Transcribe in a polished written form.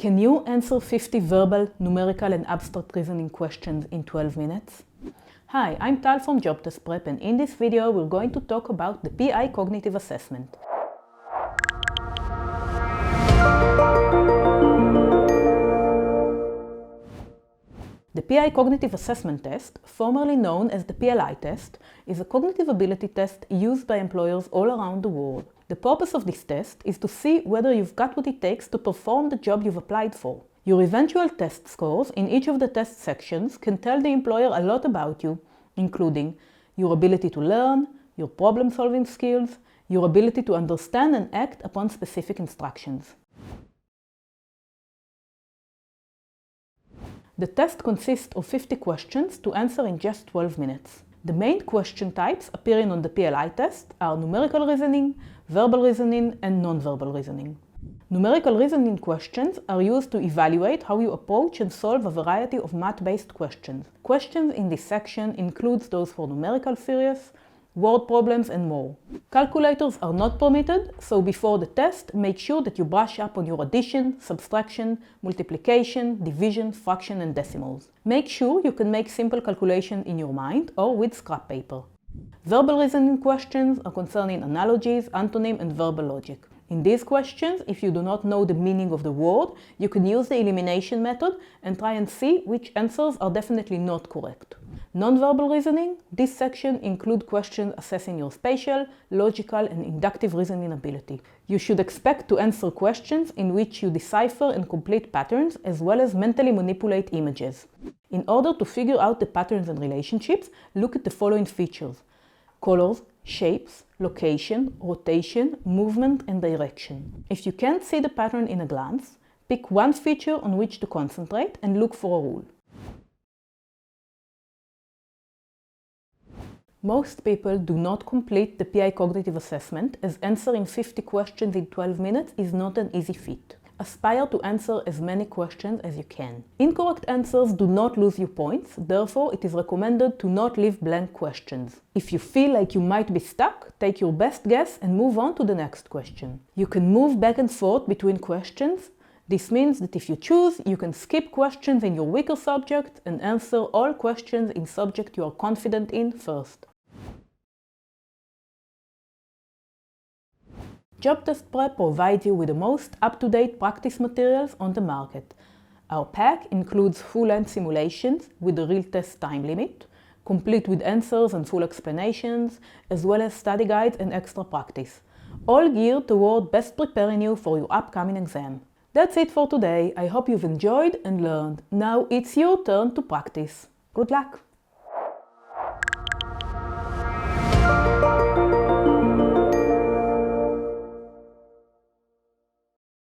Can you answer 50 verbal, numerical and abstract reasoning questions in 12 minutes? Hi, I'm Tal from JobTestPrep, and in this video we're going to talk about the PI cognitive assessment. The PI cognitive assessment test, formerly known as the PLI test, is a cognitive ability test used by employers all around the world. The purpose of this test is to see whether you've got what it takes to perform the job you've applied for. Your eventual test scores in each of the test sections can tell the employer a lot about you, including your ability to learn, your problem-solving skills, your ability to understand and act upon specific instructions. The test consists of 50 questions to answer in just 12 minutes. The main question types appearing on the PLI test are numerical reasoning, verbal reasoning, and non-verbal reasoning. Numerical reasoning questions are used to evaluate how you approach and solve a variety of math-based questions. Questions in this section includes those for numerical theories, word problems, and more. Calculators are not permitted, so before the test, make sure that you brush up on your addition, subtraction, multiplication, division, fraction, and decimals. Make sure you can make simple calculations in your mind or with scrap paper. Verbal reasoning questions are concerning analogies, antonym, and verbal logic. In these questions, if you do not know the meaning of the word, you can use the elimination method and try and see which answers are definitely not correct. Non-verbal reasoning, this section includes questions assessing your spatial, logical, and inductive reasoning ability. You should expect to answer questions in which you decipher and complete patterns as well as mentally manipulate images. In order to figure out the patterns and relationships, look at the following features: colors, shapes, location, rotation, movement, and direction. If you can't see the pattern in a glance, pick one feature on which to concentrate and look for a rule. Most people do not complete the PI cognitive assessment, as answering 50 questions in 12 minutes is not an easy feat. Aspire to answer as many questions as you can. Incorrect answers do not lose you points, therefore it is recommended to not leave blank questions. If you feel like you might be stuck, take your best guess and move on to the next question. You can move back and forth between questions. This means that if you choose, you can skip questions in your weaker subject and answer all questions in subject you are confident in first. JobTestPrep provides you with the most up-to-date practice materials on the market. Our pack includes full-length simulations with a real test time limit, complete with answers and full explanations, as well as study guides and extra practice, all geared toward best preparing you for your upcoming exam. That's it for today. I hope you've enjoyed and learned. Now it's your turn to practice. Good luck!